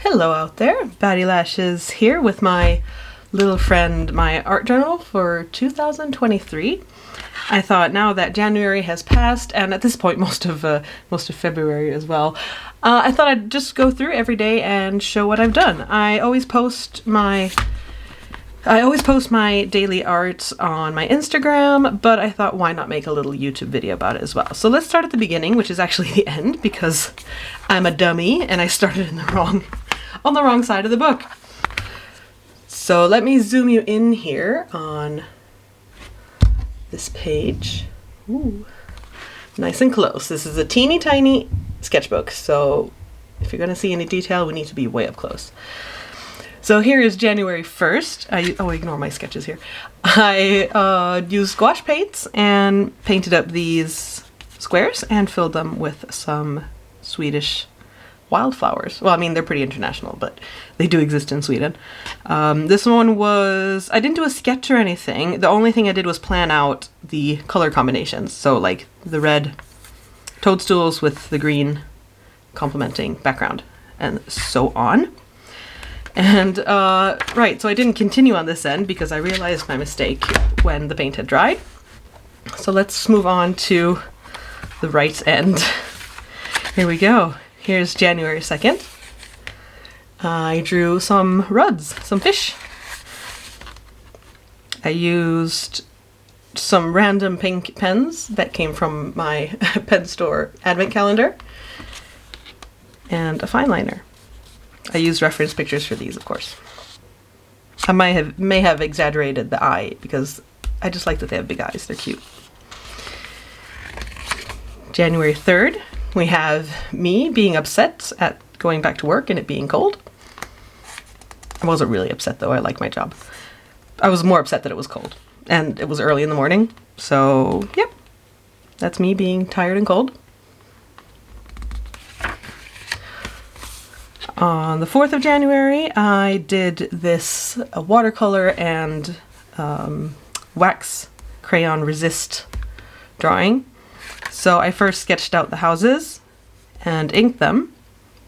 Hello out there, Batty Lashes here with my little friend, my art journal for 2023. I thought now that January has passed, and at this point most of February as well, I thought I'd just go through every day and show what I've done. I always post my daily art on my Instagram, but I thought why not make a little YouTube video about it as well. So let's start at the beginning, which is actually the end, because I'm a dummy and I started on the wrong side of the book. So let me zoom you in here on this page. Ooh, nice and close. This is a teeny tiny sketchbook, so if you're gonna see any detail, we need to be way up close. So here is January 1st. Oh, ignore my sketches here. I used gouache paints and painted up these squares and filled them with some Swedish wildflowers. Well, I mean, they're pretty international, but they do exist in Sweden. This one was, I didn't do a sketch or anything. The only thing I did was plan out the color combinations. So like the red toadstools with the green complementing background and so on. And right, so I didn't continue on this end because I realized my mistake when the paint had dried. So let's move on to the right end. Here we go. Here's January 2nd. I drew some ruds, some fish. I used some random pink pens that came from my pen store advent calendar and a fine liner. I used reference pictures for these, of course. I may have exaggerated the eye because I just like that they have big eyes. They're cute. January 3rd, we have me being upset at going back to work and it being cold. I wasn't really upset though. I like my job. I was more upset that it was cold and it was early in the morning. So, yep, that's me being tired and cold. On the 4th of January, I did this watercolor and wax crayon resist drawing. So I first sketched out the houses and inked them,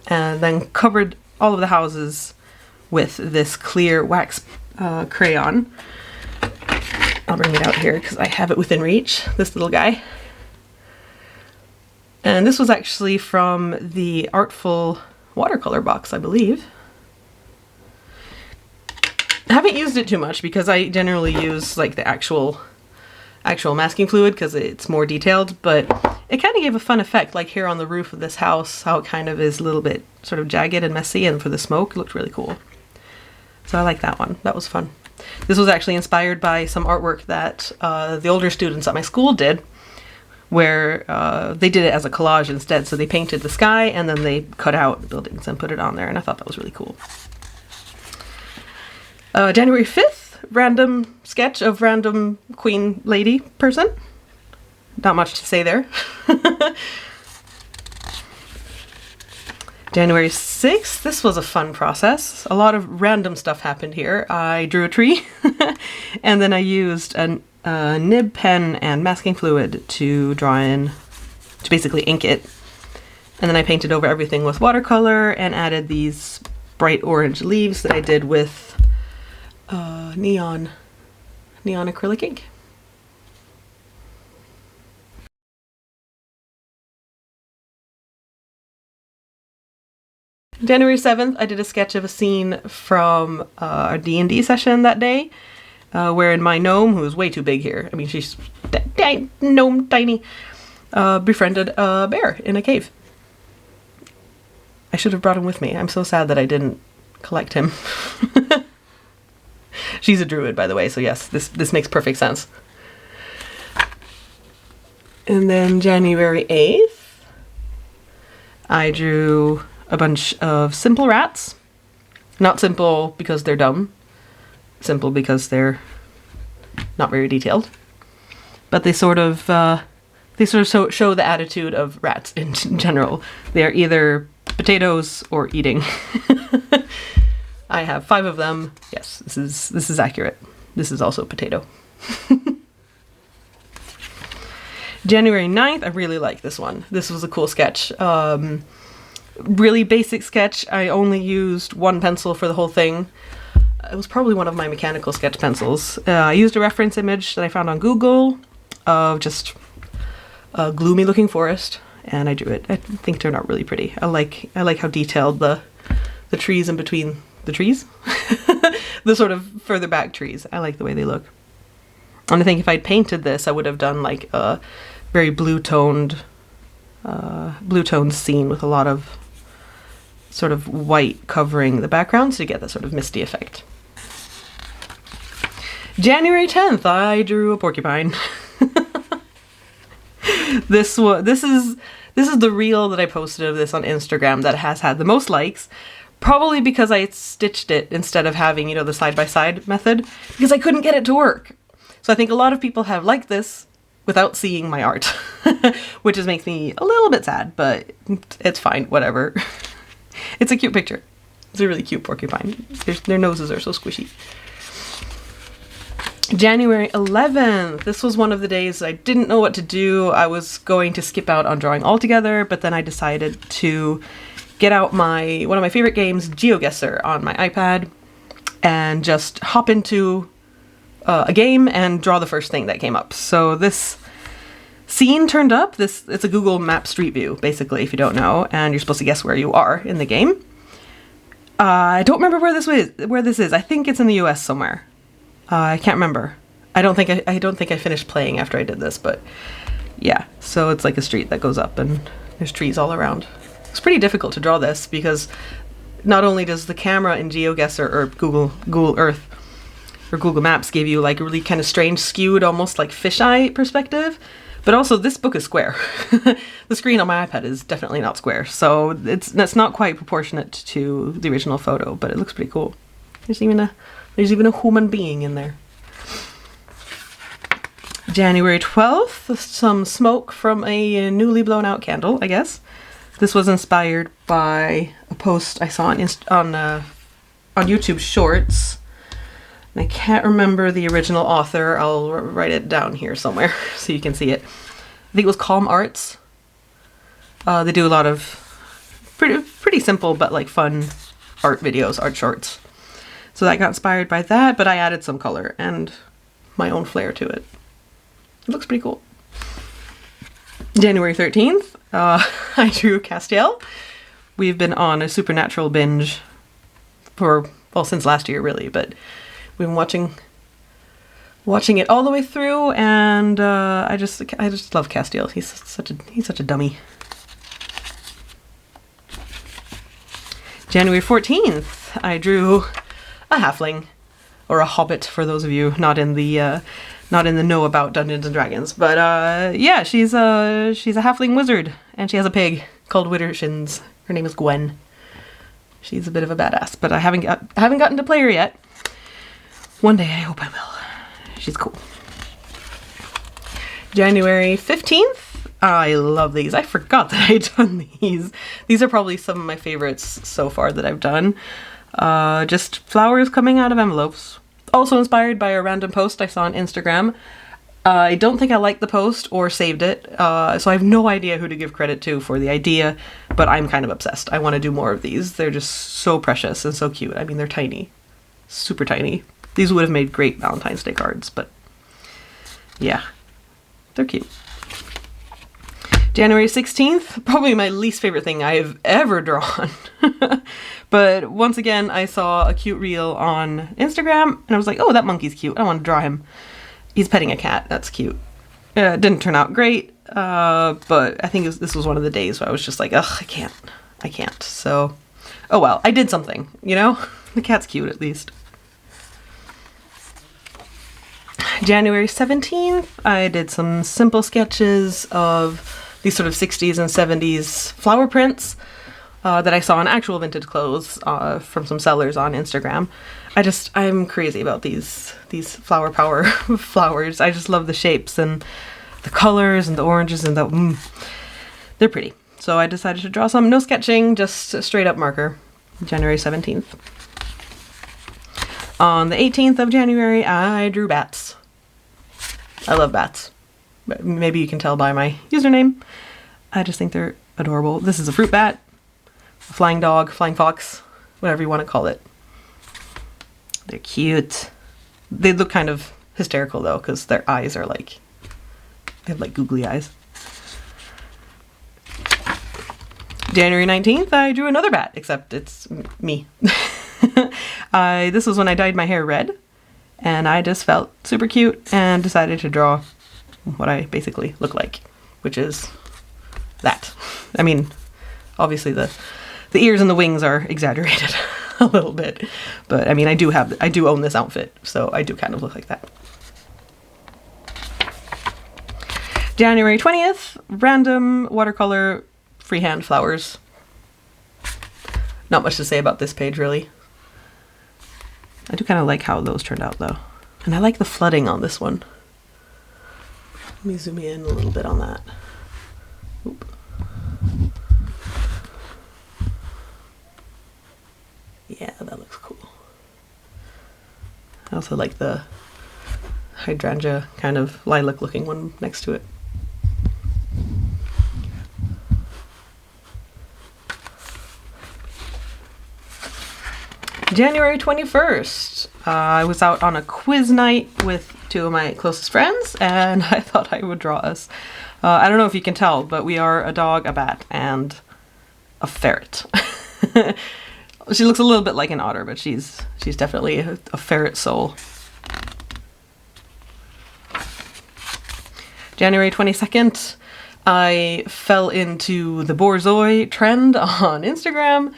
and then covered all of the houses with this clear wax crayon. I'll bring it out here because I have it within reach, this little guy. And this was actually from the Artful watercolor box, I believe. I haven't used it too much because I generally use like the actual masking fluid because it's more detailed, but it kind of gave a fun effect, like here on the roof of this house, how it kind of is a little bit sort of jagged and messy, and for the smoke, it looked really cool. So I like that one. That was fun. This was actually inspired by some artwork that the older students at my school did, where they did it as a collage instead. So they painted the sky and then they cut out buildings and put it on there, and I thought that was really cool. January 5th, random sketch of random queen lady person. Not much to say there. January 6th, this was a fun process. A lot of random stuff happened here. I drew a tree and then I used a nib pen and masking fluid to basically ink it. And then I painted over everything with watercolor and added these bright orange leaves that I did with neon acrylic ink. January 7th, I did a sketch of a scene from our D&D session that day, wherein my gnome, who is way too big here, I mean she's gnome tiny, befriended a bear in a cave. I should have brought him with me. I'm so sad that I didn't collect him. She's a druid, by the way, so yes, this makes perfect sense. And then January 8th, I drew a bunch of simple rats. Not simple because they're dumb, simple because they're not very detailed. But they sort of show the attitude of rats in general. They are either potatoes or eating. I have 5 of them. Yes, this is accurate. This is also potato. January 9th, I really like this one. This was a cool sketch. really basic sketch. I only used one pencil for the whole thing. It was probably one of my mechanical sketch pencils. I used a reference image that I found on Google of just a gloomy looking forest, and I drew it. I think it turned out really pretty. I like how detailed the trees in between the trees, the sort of further back trees. I like the way they look. And I think if I'd painted this, I would have done like a very blue toned scene with a lot of sort of white covering the background to get that sort of misty effect. January 10th, I drew a porcupine. This is the reel that I posted of this on Instagram that has had the most likes. Probably because I stitched it instead of having, the side-by-side method, because I couldn't get it to work. So I think a lot of people have liked this without seeing my art, which just makes me a little bit sad, but it's fine, whatever. It's a cute picture. It's a really cute porcupine. Their noses are so squishy. January 11th. This was one of the days I didn't know what to do. I was going to skip out on drawing altogether, but then I decided to get out one of my favorite games, GeoGuessr, on my iPad and just hop into a game and draw the first thing that came up. So this scene turned up. It's a Google Map Street View, basically, if you don't know, and you're supposed to guess where you are in the game. I don't remember where this is. I think it's in the US somewhere. I can't remember. I don't think I finished playing after I did this, but yeah. So it's like a street that goes up and there's trees all around. It's pretty difficult to draw this because not only does the camera in GeoGuessr or Google Earth or Google Maps give you like a really kind of strange skewed, almost like fisheye perspective, but also this book is square. The screen on my iPad is definitely not square, so that's not quite proportionate to the original photo, but it looks pretty cool. There's even a human being in there. January 12th, some smoke from a newly blown out candle, I guess. This was inspired by a post I saw on YouTube Shorts. I can't remember the original author. I'll write it down here somewhere so you can see it. I think it was Calm Arts. They do a lot of pretty simple but like fun art videos, art shorts. So that got inspired by that, but I added some color and my own flair to it. It looks pretty cool. January 13th, I drew Castiel. We've been on a Supernatural binge since last year really, but we've been watching it all the way through, and I just love Castiel. He's such a dummy. January 14th, I drew a halfling, or a hobbit for those of you not in the know about Dungeons and Dragons. But yeah, she's a halfling wizard, and she has a pig called Wittershins. Her name is Gwen. She's a bit of a badass, but I haven't gotten to play her yet. One day I hope I will. She's cool. January 15th. I love these. I forgot that I'd done these. These are probably some of my favorites so far that I've done. Just flowers coming out of envelopes. Also inspired by a random post I saw on Instagram. I don't think I liked the post or saved it, so I have no idea who to give credit to for the idea, but I'm kind of obsessed. I want to do more of these. They're just so precious and so cute. I mean, they're tiny. Super tiny. These would have made great Valentine's Day cards, but yeah, they're cute. January 16th, probably my least favorite thing I've ever drawn. But once again, I saw a cute reel on Instagram, and I was like, oh, that monkey's cute. I want to draw him. He's petting a cat. That's cute. It didn't turn out great, but I think this was one of the days where I was just like, ugh, I can't. So, oh well, I did something, you know? The cat's cute, at least. January 17th, I did some simple sketches of these sort of 60s and 70s flower prints that I saw on actual vintage clothes from some sellers on Instagram. I'm crazy about these flower power flowers. I just love the shapes and the colors and the oranges and they're pretty. So I decided to draw some. No sketching, just a straight up marker. January 17th. On the 18th of January, I drew bats. I love bats. Maybe you can tell by my username. I just think they're adorable. This is a fruit bat. a flying dog, flying fox, whatever you want to call it. They're cute. They look kind of hysterical though, because their eyes are like, they have like googly eyes. January 19th, I drew another bat, except it's me. This was when I dyed my hair red, and I just felt super cute and decided to draw what I basically look like, which is that. I mean, obviously the ears and the wings are exaggerated a little bit, but I mean, I do own this outfit, so I do kind of look like that. January 20th, random watercolor freehand flowers. Not much to say about this page, really. I do kind of like how those turned out, though. And I like the flooding on this one. Let me zoom in a little bit on that. Oop. Yeah, that looks cool. I also like the hydrangea kind of lilac looking one next to it. January 21st, I was out on a quiz night with two of my closest friends, and I thought I would draw us. I don't know if you can tell, but we are a dog, a bat, and a ferret. She looks a little bit like an otter, but she's definitely a ferret soul. January 22nd, I fell into the borzoi trend on Instagram,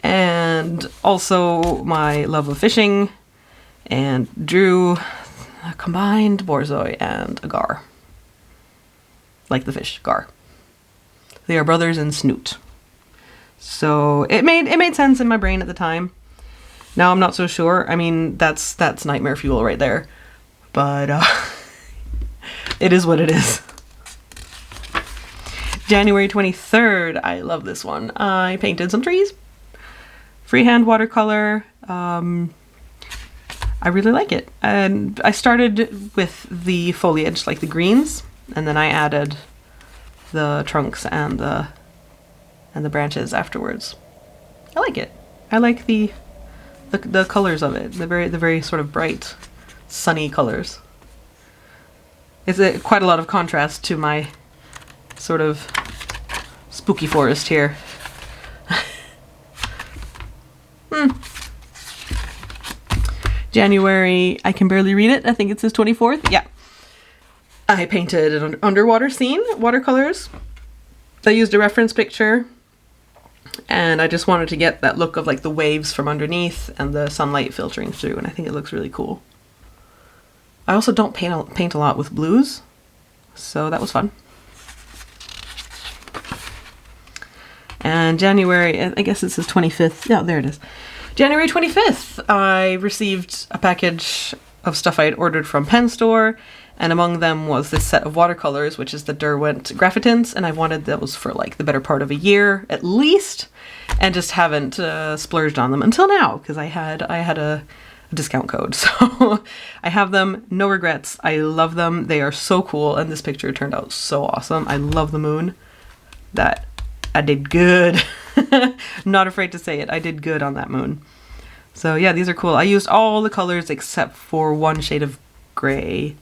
and also my love of fishing, and drew a combined borzoi and a gar. Like the fish, gar. They are brothers in snoot. So it made sense in my brain at the time. Now I'm not so sure. I mean, that's nightmare fuel right there. But it is what it is. January 23rd, I love this one. I painted some trees. Freehand watercolor. I really like it. And I started with the foliage, like the greens, and then I added the trunks and the branches afterwards. I like it. I like the colors of it. The very sort of bright, sunny colors. It's quite a lot of contrast to my sort of spooky forest here. January, I can barely read it. I think it says 24th. Yeah. I painted an underwater scene, watercolors. I used a reference picture, and I just wanted to get that look of like the waves from underneath and the sunlight filtering through, and I think it looks really cool. I also don't paint a lot with blues, so that was fun. And January, I guess it says 25th. Yeah, there it is. January 25th, I received a package of stuff I had ordered from Pen Store, and among them was this set of watercolors, which is the Derwent Graphitints, and I wanted those for like the better part of a year at least, and just haven't splurged on them until now, because I had a discount code. So I have them, no regrets. I love them. They are so cool, and this picture turned out so awesome. I love the moon. That I did good. Not afraid to say it. I did good on that moon. So yeah, these are cool. I used all the colors except for one shade of gray.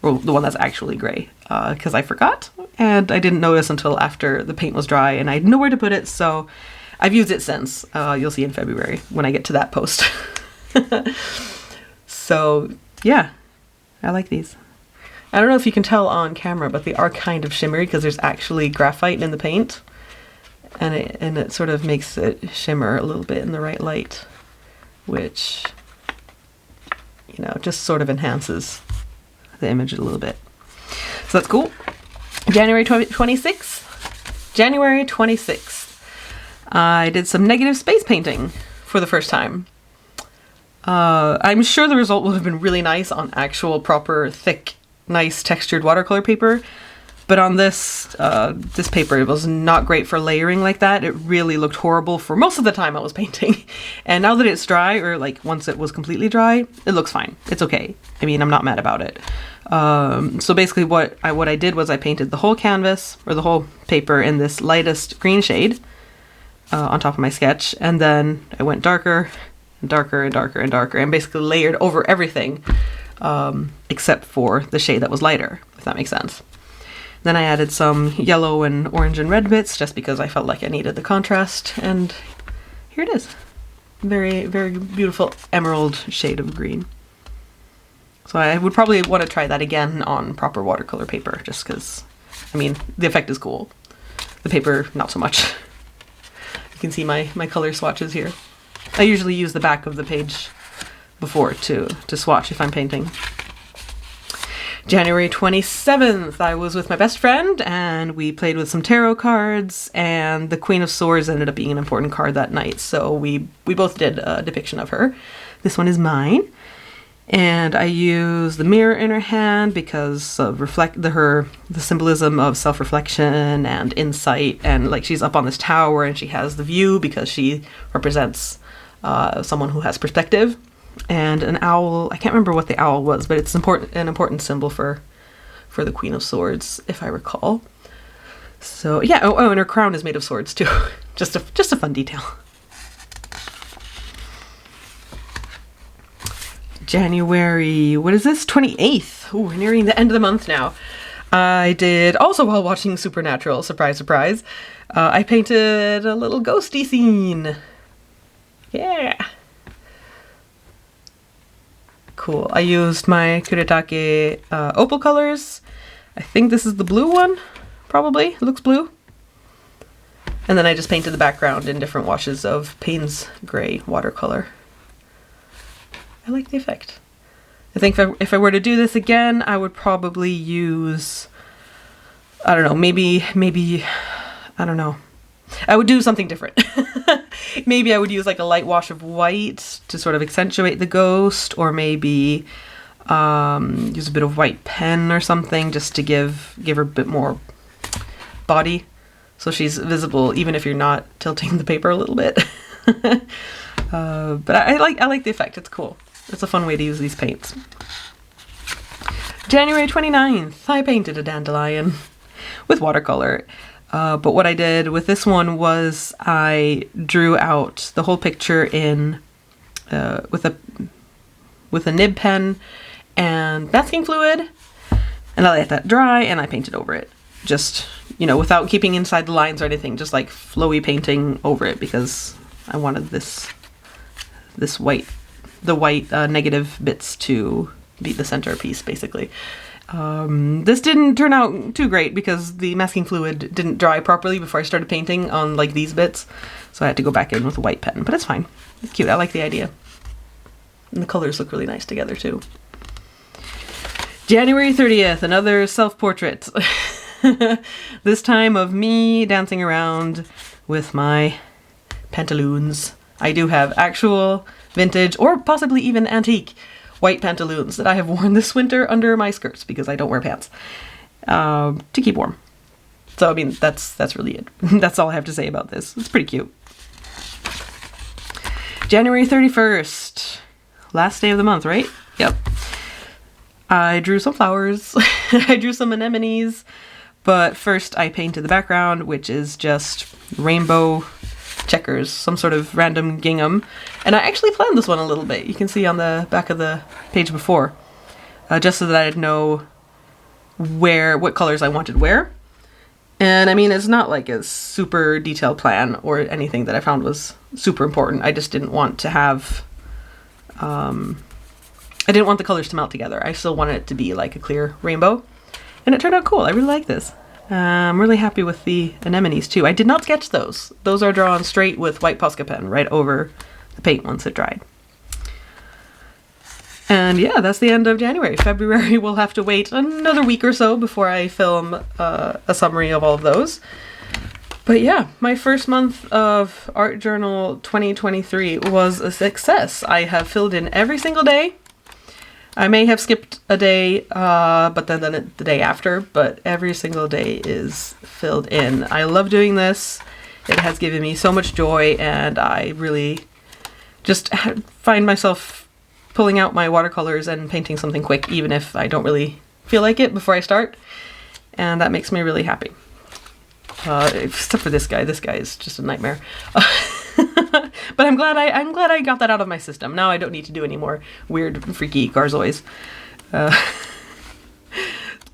Well, the one that's actually gray, because I forgot, and I didn't notice until after the paint was dry, and I had nowhere to put it, so I've used it since. You'll see in February when I get to that post. So yeah, I like these. I don't know if you can tell on camera, but they are kind of shimmery because there's actually graphite in the paint, and it sort of makes it shimmer a little bit in the right light, which, you know, just sort of enhances the image a little bit. So that's cool. January 26th. January 26th. I did some negative space painting for the first time. I'm sure the result would have been really nice on actual proper thick, nice textured watercolor paper, but on this paper it was not great for layering like that. It really looked horrible for most of the time I was painting. And now that it's dry, or like once it was completely dry, it looks fine. It's okay. I mean, I'm not mad about it. So basically what I did was I painted the whole canvas, or the whole paper, in this lightest green shade, on top of my sketch, and then I went darker and darker and darker and darker and basically layered over everything except for the shade that was lighter, if that makes sense. Then I added some yellow and orange and red bits just because I felt like I needed the contrast, and here it is. Very, very beautiful emerald shade of green. So I would probably want to try that again on proper watercolor paper, just because, I mean, the effect is cool. The paper, not so much. You can see my color swatches here. I usually use the back of the page before to swatch if I'm painting. January 27th, I was with my best friend and we played with some tarot cards, and the Queen of Swords ended up being an important card that night, so we both did a depiction of her. This one is mine, and I use the mirror in her hand because of the symbolism of self-reflection and insight, and like she's up on this tower and she has the view because she represents someone who has perspective. And an owl, I can't remember what the owl was, but it's an important symbol for the Queen of Swords, if I recall. So yeah, oh, and her crown is made of swords too. just a fun detail. January, what is this? 28th. Ooh, we're nearing the end of the month now. I did, also while watching Supernatural, surprise, surprise, I painted a little ghosty scene. Yeah. Cool. I used my Kuretake opal colors. I think this is the blue one, probably. It looks blue. And then I just painted the background in different washes of Payne's Gray watercolor. I like the effect. I think if I were to do this again, I would probably use, I don't know, maybe, I don't know. I would do something different. Maybe I would use like a light wash of white to sort of accentuate the ghost, or maybe use a bit of white pen or something just to give her a bit more body, so she's visible even if you're not tilting the paper a little bit. But I like the effect. It's cool. It's a fun way to use these paints. January 29th, I painted a dandelion with watercolor. But what I did with this one was I drew out the whole picture in with a nib pen and masking fluid, and I let that dry and I painted over it. Just, you know, without keeping inside the lines or anything, just like flowy painting over it because I wanted the white negative bits to be the centerpiece, basically. This didn't turn out too great because the masking fluid didn't dry properly before I started painting on like these bits, so I had to go back in with a white pen, but it's fine. It's cute. I like the idea. And the colors look really nice together too. January 30th, another self-portrait. This time of me dancing around with my pantaloons. I do have actual vintage or possibly even antique white pantaloons that I have worn this winter under my skirts because I don't wear pants to keep warm. So I mean, that's really it. That's all I have to say about this. It's pretty cute. January 31st, last day of the month, right? Yep. I drew some flowers. I drew some anemones, but first I painted the background, which is just rainbow checkers, some sort of random gingham. And I actually planned this one a little bit. You can see on the back of the page before, just so that I'd know what colors I wanted where. And I mean, it's not like a super detailed plan or anything that I found was super important. I just didn't want to have, I didn't want the colors to melt together. I still wanted it to be like a clear rainbow. And it turned out cool. I really like this. I'm really happy with the anemones too. I did not sketch those. Those are drawn straight with white Posca pen right over the paint once it dried. And yeah, that's the end of January. February, we'll have to wait another week or so before I film a summary of all of those. But yeah, my first month of Art Journal 2023 was a success. I have filled in every single day. I may have skipped a day, but then the day after, but every single day is filled in. I love doing this. It has given me so much joy, and I really just find myself pulling out my watercolors and painting something quick, even if I don't really feel like it before I start. And that makes me really happy. Except for this guy. This guy is just a nightmare. But I'm glad I got that out of my system. Now I don't need to do any more weird, freaky garzois.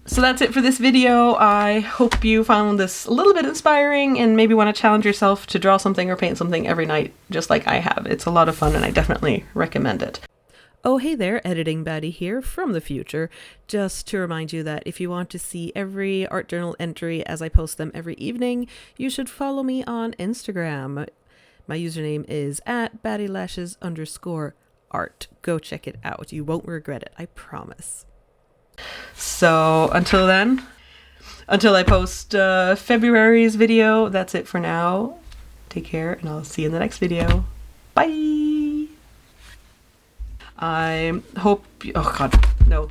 So that's it for this video. I hope you found this a little bit inspiring and maybe want to challenge yourself to draw something or paint something every night, just like I have. It's a lot of fun and I definitely recommend it. Oh, hey there, Editing Baddie here from the future. Just to remind you that if you want to see every art journal entry as I post them every evening, you should follow me on Instagram. My username is @baddielashes_art. Go check it out. You won't regret it, I promise. So until then, until I post February's video, that's it for now. Take care and I'll see you in the next video. Bye! I hope, oh god, no.